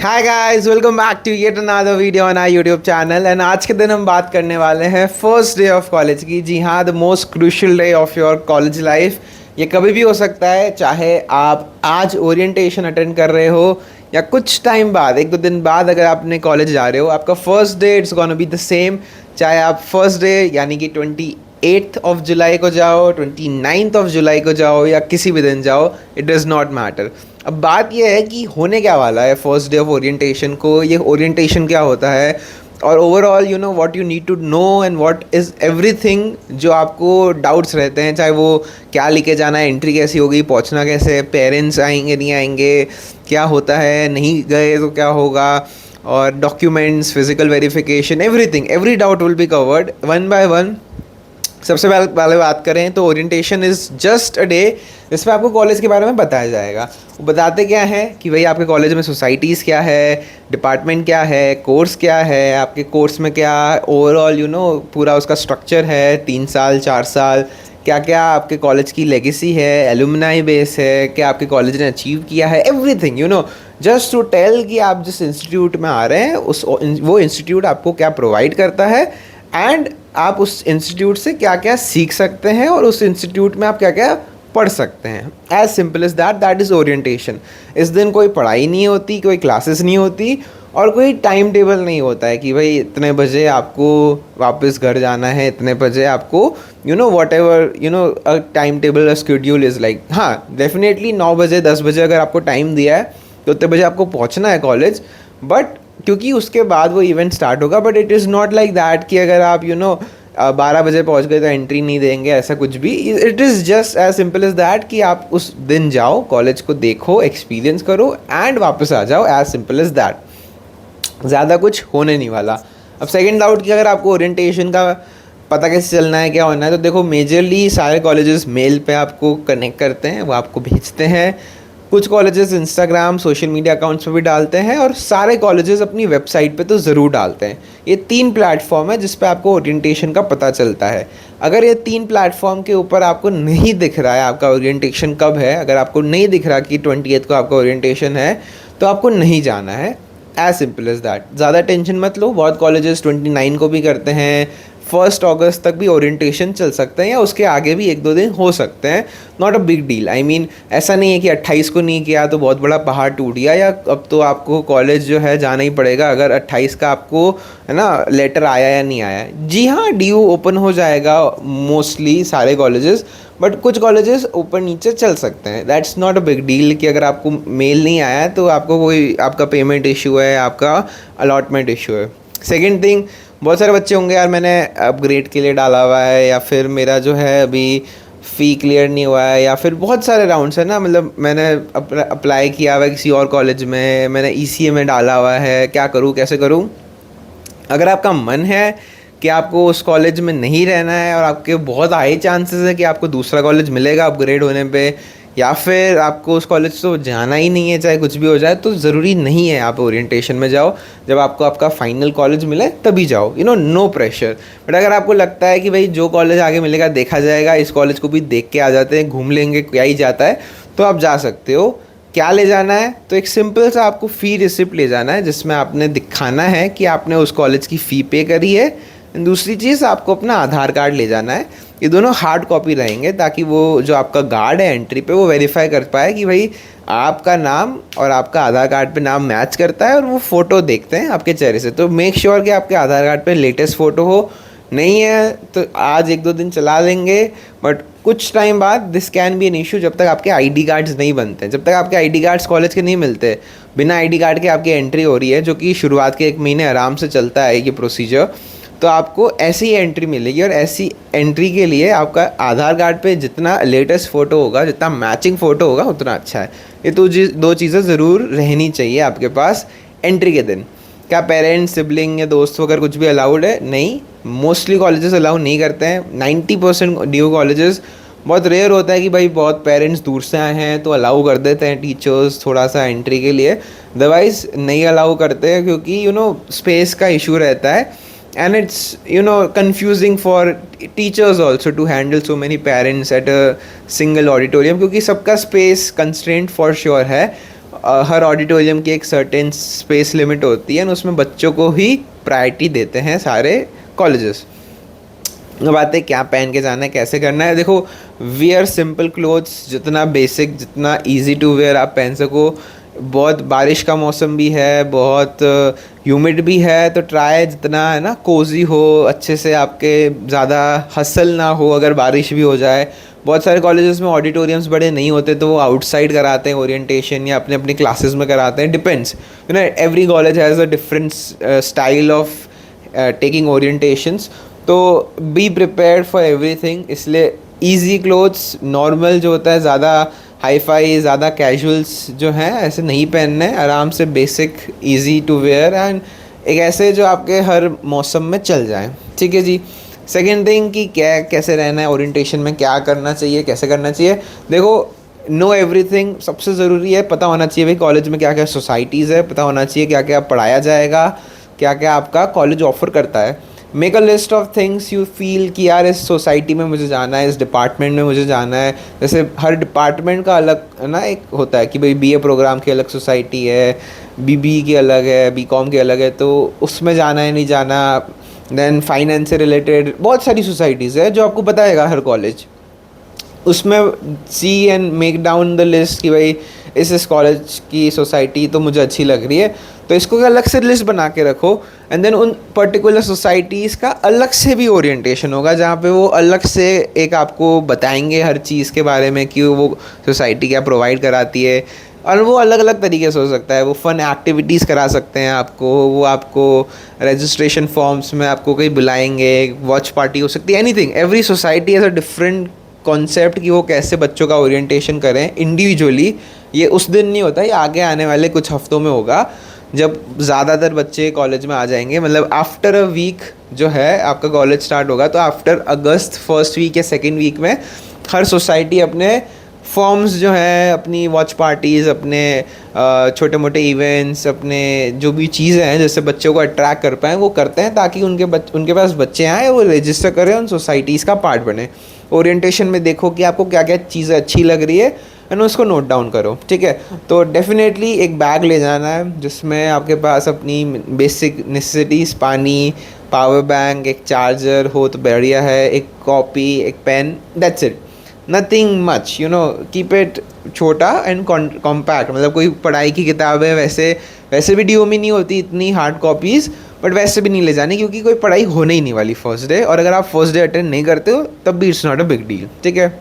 Hi guys, welcome back to yet another video on our YouTube channel. And आज के दिन हम बात करने वाले हैं फर्स्ट डे ऑफ कॉलेज की। जी हाँ, the most crucial day of your college life. ये कभी भी हो सकता है, चाहे आप आज ओरिएंटेशन अटेंड कर रहे हो या कुछ टाइम बाद, एक दो दिन बाद अगर आप अपने कॉलेज जा रहे हो, आपका first day it's gonna be the same. चाहे आप फर्स्ट डे यानी कि 28th ऑफ जुलाई को जाओ, 29th ऑफ जुलाई को जाओ या किसी भी दिन जाओ, इट डज़ नॉट मैटर। अब बात यह है कि होने क्या वाला है फर्स्ट डे ऑफ ओरिएंटेशन को, ये ओरिएंटेशन क्या होता है और overall you know what you need to know and what is everything जो आपको डाउट्स रहते हैं, चाहे वो क्या लेके जाना है, एंट्री कैसी होगी, पहुंचना कैसे है, पेरेंट्स आएंगे नहीं आएंगे, क्या होता है, नहीं गए तो क्या होगा, और documents, physical verification, everything, every doubt will be covered one by one. सबसे पहले बात करें तो orientation is just a day जिसमें आपको कॉलेज के बारे में बताया जाएगा। वो बताते क्या है कि भाई आपके कॉलेज में सोसाइटीज़ क्या है, डिपार्टमेंट क्या है, कोर्स क्या है, आपके कोर्स में क्या ओवरऑल यू नो पूरा उसका स्ट्रक्चर है, 3 साल 4 साल, क्या क्या आपके कॉलेज की लेगेसी है, एलुमनाई बेस है, क्या आपके कॉलेज ने अचीव किया है, everything you know, just to tell कि आप जिस इंस्टीट्यूट में आ रहे हैं वो इंस्टीट्यूट आपको क्या प्रोवाइड करता है एंड आप उस इंस्टीट्यूट से क्या क्या सीख सकते हैं और उस इंस्टीट्यूट में आप क्या क्या पढ़ सकते हैं। As simple is that is orientation. इस दिन कोई पढ़ाई नहीं होती, कोई क्लासेस नहीं होती और कोई टाइम टेबल नहीं होता है कि भाई इतने बजे आपको वापस घर जाना है, इतने बजे आपको you know what ever you know a time table, a schedule is like, हाँ डेफिनेटली 9 बजे 10 बजे अगर आपको टाइम दिया है तो उतने बजे आपको पहुँचना है कॉलेज, बट क्योंकि उसके बाद वो इवेंट स्टार्ट होगा। But it is not like that कि अगर आप यू नो 12 बजे पहुंच गए तो एंट्री नहीं देंगे, ऐसा कुछ भी। It is just as simple as that कि आप उस दिन जाओ, कॉलेज को देखो, एक्सपीरियंस करो एंड वापस आ जाओ। एज सिंपल एज दैट, ज़्यादा कुछ होने नहीं वाला। अब सेकेंड डाउट कि अगर आपको ओरिएंटेशन का पता कैसे चलना है, क्या होना है, तो देखो मेजरली सारे कॉलेजेस मेल पे आपको कनेक्ट करते हैं, वो आपको भेजते हैं। कुछ colleges Instagram social media accounts पे भी डालते हैं और सारे कॉलेजेस अपनी वेबसाइट पे तो ज़रूर डालते हैं। ये 3 प्लेटफॉर्म है जिस पे आपको ओरिएंटेशन का पता चलता है। अगर ये 3 प्लेटफॉर्म के ऊपर आपको नहीं दिख रहा है आपका ओरिएंटेशन कब है, अगर आपको नहीं दिख रहा कि 28th को आपका ओरिएंटेशन है, तो आपको नहीं जाना है। As simple as that. ज़्यादा टेंशन मत लो, बहुत कॉलेजेस 29 को भी करते हैं, 1 अगस्त तक भी ओरिएंटेशन चल सकते हैं या उसके आगे भी 1-2 दिन हो सकते हैं। Not a big deal. I mean ऐसा नहीं है कि 28 को नहीं किया तो बहुत बड़ा पहाड़ टूट गया, या अब तो आपको कॉलेज जो है जाना ही पड़ेगा अगर 28 का आपको है ना लेटर आया या नहीं आया। जी हाँ, DU ओपन हो जाएगा मोस्टली सारे कॉलेजेस, बट कुछ कॉलेजेस ऊपर नीचे चल सकते हैं। That's not a big deal कि अगर आपको मेल नहीं आया है तो आपको कोई आपका पेमेंट इशू है, आपका अलॉटमेंट इशू है। सेकेंड थिंग, बहुत सारे बच्चे होंगे यार मैंने अपग्रेड के लिए डाला हुआ है, या फिर मेरा जो है अभी फ़ी क्लियर नहीं हुआ है, या फिर बहुत सारे राउंड्स है ना, मतलब मैंने अप्लाई किया हुआ है किसी और कॉलेज में, मैंने ECA में डाला हुआ है, क्या करूँ कैसे करूँ। अगर आपका मन है कि आपको उस कॉलेज में नहीं रहना है और आपके बहुत हाई चांसेस है कि आपको दूसरा कॉलेज मिलेगा अपग्रेड होने पे, या फिर आपको उस कॉलेज तो जाना ही नहीं है चाहे कुछ भी हो जाए, तो ज़रूरी नहीं है आप ओरिएंटेशन में जाओ। जब आपको आपका फाइनल कॉलेज मिले तभी जाओ, you know, no pressure. But अगर आपको लगता है कि भाई जो कॉलेज आगे मिलेगा देखा जाएगा, इस कॉलेज को भी देख के आ जाते हैं, घूम लेंगे, क्या ही जाता है, तो आप जा सकते हो। क्या ले जाना है, तो एक सिंपल सा आपको फ़ी रिसिप्ट ले जाना है जिसमें आपने दिखाना है कि आपने उस कॉलेज की फ़ी पे करी है। दूसरी चीज़, आपको अपना आधार कार्ड ले जाना है। ये दोनों हार्ड कॉपी रहेंगे ताकि वो जो आपका गार्ड है एंट्री पे वो वेरीफाई कर पाए कि भाई आपका नाम और आपका आधार कार्ड पे नाम मैच करता है, और वो फ़ोटो देखते हैं आपके चेहरे से। तो मेक श्योर कि आपके आधार कार्ड पे लेटेस्ट फ़ोटो हो। नहीं है तो आज 1-2 दिन चला लेंगे, बट कुछ टाइम बाद this can be an issue. जब तक आपके ID कार्ड्स नहीं बनते, जब तक आपके ID कार्ड्स कॉलेज के नहीं मिलते, बिना ID कार्ड के आपकी एंट्री हो रही है, जो कि शुरुआत के 1 महीने आराम से चलता है ये प्रोसीजर, तो आपको ऐसी एंट्री मिलेगी। और ऐसी एंट्री के लिए आपका आधार कार्ड पे जितना लेटेस्ट फ़ोटो होगा, जितना मैचिंग फ़ोटो होगा, उतना अच्छा है। ये तो 2 चीज़ें ज़रूर रहनी चाहिए आपके पास एंट्री के दिन। क्या पेरेंट्स, सिबलिंग या दोस्त वगैरह कुछ भी अलाउड है? नहीं, मोस्टली कॉलेजेस अलाउ नहीं करते हैं। 90% DU कॉलेजेस, बहुत रेयर होता है कि भाई बहुत पेरेंट्स दूर से आए हैं तो अलाउ कर देते हैं टीचर्स थोड़ा सा एंट्री के लिए, अदरवाइज़ नहीं अलाउ करते हैं क्योंकि यू नो स्पेस का इशू रहता है। And it's you know confusing for teachers also to handle so many parents at a single auditorium, क्योंकि सबका space constraint for sure है। हर ऑडिटोरियम की एक सर्टेन स्पेस लिमिट होती है और उसमें बच्चों को ही प्रायोरिटी देते हैं सारे कॉलेजेस। बात है क्या पहन के जाना है, कैसे करना है। देखो, वियर सिंपल क्लोथ्स, जितना बेसिक, जितना इजी टू वेयर आप पहन सको। बहुत बारिश का मौसम भी है, बहुत ह्यूमिड भी है, तो ट्राई जितना है ना कोजी हो, अच्छे से, आपके ज़्यादा हसल ना हो अगर बारिश भी हो जाए। बहुत सारे कॉलेजेस में ऑडिटोरियम्स बड़े नहीं होते तो वो आउटसाइड कराते हैं ओरिएंटेशन, या अपने अपनी क्लासेस में कराते हैं, depends, you know, every college has a different style of taking orientations. तो बी प्रिपेयर्ड फॉर एवरीथिंग, इसलिए ईजी क्लोथ्स, नॉर्मल जो होता है, ज़्यादा हाई फाई, ज़्यादा कैजुअल्स जो हैं ऐसे नहीं पहनने, आराम से basic easy to wear, and एक ऐसे जो आपके हर मौसम में चल जाए। ठीक है जी। सेकेंड थिंग कि क्या कैसे रहना है ओरिएंटेशन में, क्या करना चाहिए, कैसे करना चाहिए। देखो, नो एवरीथिंग सबसे ज़रूरी है, पता होना चाहिए भाई कॉलेज में क्या क्या सोसाइटीज़ है, पता होना चाहिए क्या क्या पढ़ाया जाएगा, क्या क्या आपका कॉलेज ऑफर करता है। Make a list of things you feel कि यार इस सोसाइटी में मुझे जाना है, इस डिपार्टमेंट में मुझे जाना है। जैसे हर डिपार्टमेंट का अलग ना एक होता है कि भाई बीए प्रोग्राम की अलग सोसाइटी है, बीबी की अलग है, बीकॉम की अलग है, तो उसमें जाना है नहीं जाना। देन फाइनेंस से रिलेटेड बहुत सारी सोसाइटीज़ है जो आपको बताएगा हर कॉलेज। उसमें see and make down the list कि भाई इस कॉलेज की सोसाइटी तो मुझे अच्छी लग रही है, तो इसको अलग से लिस्ट बना के रखो। एंड देन उन पर्टिकुलर सोसाइटीज़ का अलग से भी ओरिएंटेशन होगा, जहाँ पे वो अलग से एक आपको बताएंगे हर चीज़ के बारे में कि वो सोसाइटी क्या प्रोवाइड कराती है। और वो अलग अलग तरीके से हो सकता है, वो फ़न एक्टिविटीज़ करा सकते हैं आपको, वो आपको रजिस्ट्रेशन फॉर्म्स में आपको कहीं बुलाएंगे, वॉच पार्टी हो सकती है, anything. Every society has a different concept कि वो कैसे बच्चों का ओरिएंटेशन करें इंडिविजुअली। ये उस दिन नहीं होता, ये आगे आने वाले कुछ हफ्तों में होगा, जब ज़्यादातर बच्चे कॉलेज में आ जाएंगे। मतलब आफ्टर अ वीक जो है आपका कॉलेज स्टार्ट होगा, तो आफ्टर अगस्त फर्स्ट वीक या सेकेंड वीक में हर सोसाइटी अपने फॉर्म्स जो हैं, अपनी वॉच पार्टीज़, अपने छोटे मोटे इवेंट्स, अपने जो भी चीज़ें हैं जैसे बच्चों को अट्रैक्ट कर पाएँ वो करते हैं, ताकि उनके पास बच्चे आएँ, वो रजिस्टर करें, उन सोसाइटीज़ का पार्ट बने। ओरिएंटेशन में देखो कि आपको क्या क्या चीज़ें अच्छी लग रही है एंड उसको नोट डाउन करो। ठीक है, तो डेफिनेटली एक बैग ले जाना है जिसमें आपके पास अपनी बेसिक नेसेसिटीज़, पानी, पावर बैंक, एक चार्जर हो तो बढ़िया है, एक कॉपी, एक pen, that's it, nothing much, you know, keep it छोटा एंड कॉम्पैक्ट। मतलब कोई पढ़ाई की किताब है, वैसे भी डीओ में नहीं होती इतनी हार्ड कॉपीज़, बट वैसे भी नहीं ले जानी क्योंकि कोई पढ़ाई होने ही नहीं वाली फर्स्ट डे, और अगर आप फर्स्ट डे अटेंड नहीं करते हो तब भी it's not a big deal. ठीक है।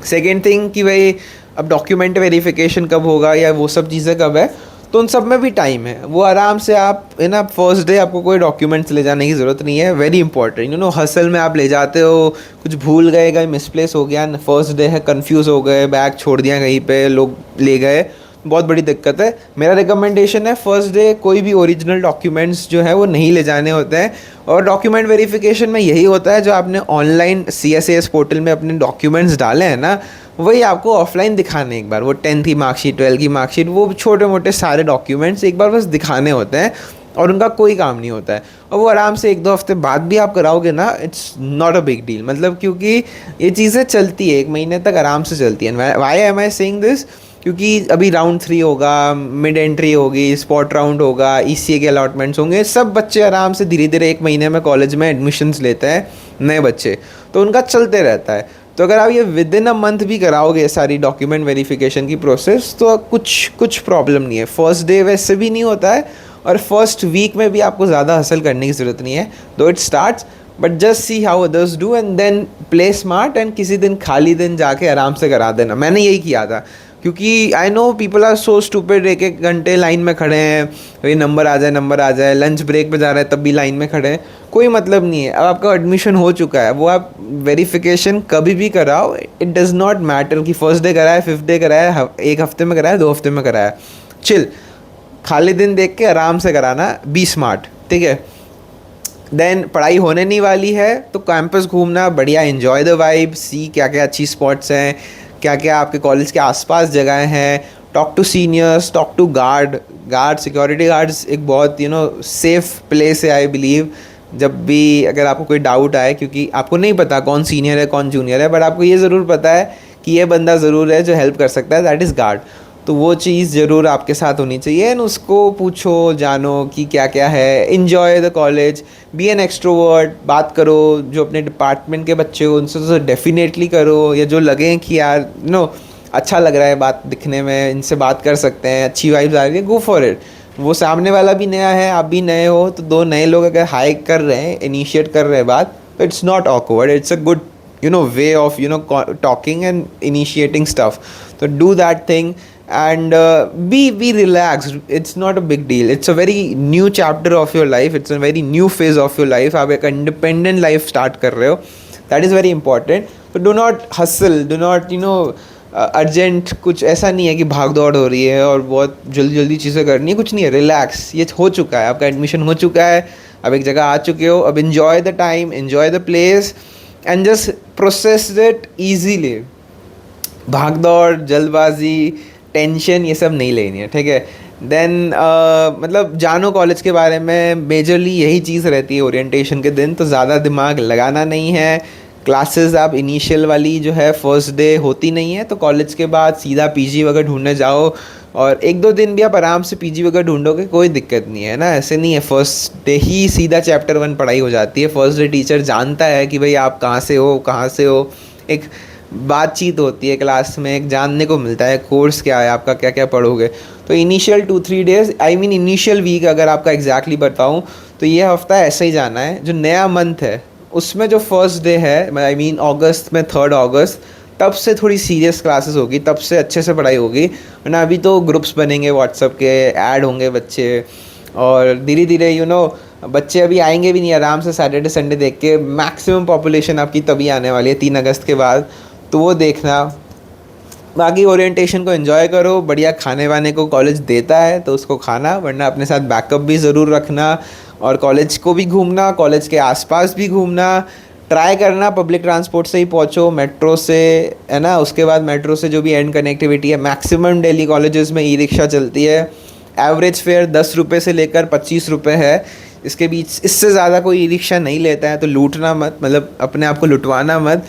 सेकेंड थिंग कि भाई अब डॉक्यूमेंट वेरिफिकेशन कब होगा या वो सब चीज़ें कब है, तो उन सब में भी टाइम है, वो आराम से आप है ना, फर्स्ट डे आपको कोई डॉक्यूमेंट्स ले जाने की ज़रूरत नहीं है। Very important, you know, hustle में आप ले जाते हो, कुछ भूल गए, कहीं मिसप्लेस हो गया, फर्स्ट डे है, कंफ्यूज हो गए, बैग छोड़ दिया कहीं पे, लोग ले गए, बहुत बड़ी दिक्कत है। मेरा रिकमेंडेशन है फर्स्ट डे कोई भी ओरिजिनल डॉक्यूमेंट्स जो है वो नहीं ले जाने होते हैं। और डॉक्यूमेंट वेरिफिकेशन में यही होता है, जो आपने ऑनलाइन CSAS पोर्टल में अपने डॉक्यूमेंट्स डाले हैं ना, वही आपको ऑफलाइन दिखाने एक बार, वो 10th की मार्कशीट, 12th की मार्कशीट, वो छोटे मोटे सारे डॉक्यूमेंट्स एक बार बस दिखाने होते हैं और उनका कोई काम नहीं होता है। और वो आराम से 1-2 हफ्ते बाद भी आप कराओगे ना, it's not a big deal. मतलब क्योंकि ये चीज़ें चलती है 1 महीने तक आराम से चलती है। Why am I saying this, क्योंकि अभी राउंड 3 होगा, मिड एंट्री होगी, स्पॉट राउंड होगा, ECA के अलॉटमेंट्स होंगे, सब बच्चे आराम से धीरे धीरे 1 महीने में कॉलेज में एडमिशन्स लेते हैं नए बच्चे, तो उनका चलते रहता है। तो अगर आप ये विद इन अ मंथ भी कराओगे सारी डॉक्यूमेंट वेरिफिकेशन की प्रोसेस, तो कुछ प्रॉब्लम नहीं है। फर्स्ट डे वैसे भी नहीं होता है, और फर्स्ट वीक में भी आपको ज़्यादा हासिल करने की ज़रूरत नहीं है, though it starts, but just see how others do and then play smart, and किसी दिन खाली दिन जाके आराम से करा देना। मैंने यही किया था, क्योंकि I know people are so stupid, 1-1 घंटे लाइन में खड़े हैं, भाई नंबर आ जाए, लंच ब्रेक पे जा रहे हैं तब भी लाइन में खड़े हैं, कोई मतलब नहीं है। अब आपका एडमिशन हो चुका है, वो आप वेरिफिकेशन कभी भी कराओ, इट डज़ नॉट मैटर कि फर्स्ट डे कराया, 5th डे कराया, 1 हफ्ते में कराया, 2 हफ्ते में कराया, चिल, खाली दिन देख के आराम से कराना, बी स्मार्ट। ठीक है। देन पढ़ाई होने नहीं वाली है तो कैंपस घूमना, बढ़िया एंजॉय द वाइब, सी क्या क्या अच्छी स्पॉट्स हैं, क्या क्या आपके कॉलेज के आसपास जगहें हैं, talk to seniors, talk to guard security guards एक बहुत सेफ प्लेस है आई बिलीव। जब भी अगर आपको कोई डाउट आए, क्योंकि आपको नहीं पता कौन सीनियर है कौन जूनियर है, बट आपको ये ज़रूर पता है कि ये बंदा ज़रूर है जो हेल्प कर सकता है, दैट इज़ गार्ड। तो वो चीज़ ज़रूर आपके साथ होनी चाहिए एंड उसको पूछो, जानो कि क्या क्या है। Enjoy the college, be an extrovert, बात करो जो अपने डिपार्टमेंट के बच्चे हो उनसे तो डेफिनेटली करो, या जो लगे कि यार अच्छा लग रहा है बात दिखने में, इनसे बात कर सकते हैं, अच्छी वाइब्स आ रही है, गो फॉर इट। वो सामने वाला भी नया है, आप भी नए हो, तो दो नए लोग अगर हाई कर रहे हैं, इनिशिएट कर रहे हैं बात, तो it's not awkward, it's a good way of talking and initiating stuff. So do that thing and be relaxed. It's not a big deal. It's a very new chapter of your life. It's a very new phase of your life. आप एक independent life start कर रहे हो. That is very important. So do not hustle. Do not urgent कुछ ऐसा नहीं है कि भाग दौड़ हो रही है और बहुत जल्दी जल्दी चीज़ें करनी है, कुछ नहीं है। रिलैक्स, ये हो चुका है, आपका एडमिशन हो चुका है, अब एक जगह आ चुके हो, अब enjoy the time, enjoy the place and just process it easily. भाग दौड़, जल्दबाजी, टेंशन ये सब नहीं लेनी है, ठीक है। देन मतलब जानो कॉलेज के बारे में, मेजरली यही चीज़ रहती है ओरिएंटेशन के दिन, तो ज़्यादा दिमाग लगाना नहीं है। क्लासेस आप इनिशियल वाली जो है फर्स्ट डे होती नहीं है, तो कॉलेज के बाद सीधा पीजी वगैरह ढूंढने जाओ, और एक दो दिन भी आप आराम से पीजी वगैरह ढूंढोगे, कोई दिक्कत नहीं है ना। ऐसे नहीं है फर्स्ट डे ही सीधा चैप्टर 1 पढ़ाई हो जाती है। फर्स्ट डे टीचर जानता है कि भाई आप कहाँ से हो, कहाँ से हो, एक बातचीत होती है क्लास में, एक जानने को मिलता है कोर्स क्या है आपका, क्या क्या पढ़ोगे। तो initial 2-3 days, I mean initial week अगर आपका एग्जैक्टली बताऊँ तो ये हफ्ता ऐसे ही जाना है। जो नया मंथ है उसमें जो फर्स्ट डे है, आई मीन अगस्त में 3 अगस्त, तब से थोड़ी सीरियस क्लासेस होगी, तब से अच्छे से पढ़ाई होगी। वरना अभी तो ग्रुप्स बनेंगे व्हाट्सएप के, ऐड होंगे बच्चे, और धीरे धीरे बच्चे अभी आएंगे भी नहीं आराम से सैटरडे संडे देख के। मैक्सिमम पॉपुलेशन आपकी तभी आने वाली है 3 अगस्त के बाद, तो वो देखना। बाकी ओरिएंटेशन को एंजॉय करो, बढ़िया खाने वाने को कॉलेज देता है तो उसको खाना, वरना अपने साथ बैकअप भी ज़रूर रखना, और कॉलेज को भी घूमना, कॉलेज के आसपास भी घूमना, ट्राई करना पब्लिक ट्रांसपोर्ट से ही पहुँचो, मेट्रो से, है ना। उसके बाद मेट्रो से जो भी एंड कनेक्टिविटी है, मैक्सिमम दिल्ली कॉलेजेस में ई रिक्शा चलती है। एवरेज फेयर 10 रुपये से लेकर 25 रुपये है, इसके बीच इससे ज़्यादा कोई ई रिक्शा नहीं लेता है, तो लूटना मत, मतलब अपने आप को लुटवाना मत,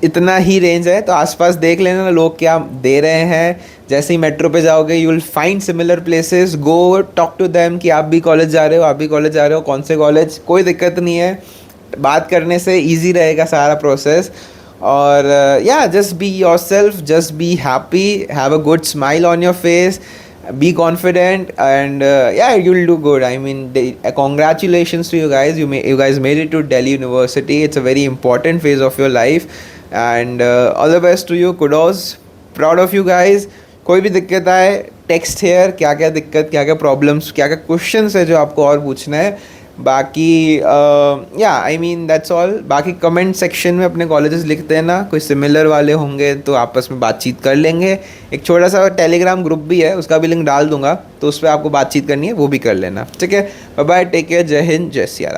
इतना ही रेंज है। तो आसपास देख लेना लोग क्या दे रहे हैं। जैसे ही मेट्रो पे जाओगे you will find similar places, go talk to them कि आप भी कॉलेज जा रहे हो, आप भी कॉलेज जा रहे हो, कौन से कॉलेज, कोई दिक्कत नहीं है, बात करने से इजी रहेगा सारा प्रोसेस। और या just be yourself, just be happy, have a good smile on your face, be confident, and yeah, you'll do good. I mean, congratulations to you guys. You guys made it to Delhi University. It's a very important phase of your life, and all the best to you. Kudos, proud of you guys. कोई भी दिक्कत आए, text hair, क्या क्या दिक्कत, क्या क्या problems, क्या क्या क्वेश्चंस है जो आपको और पूछना है। बाकी या आई मीन दैट्स ऑल। बाकी कमेंट सेक्शन में अपने कॉलेजेस लिखते हैं ना, कोई सिमिलर वाले होंगे तो आपस में बातचीत कर लेंगे। एक छोटा सा टेलीग्राम ग्रुप भी है, उसका भी लिंक डाल दूंगा, तो उस पर आपको बातचीत करनी है वो भी कर लेना, ठीक है। बाय बाय, टेक केयर, जय हिंद, जय सिया राम।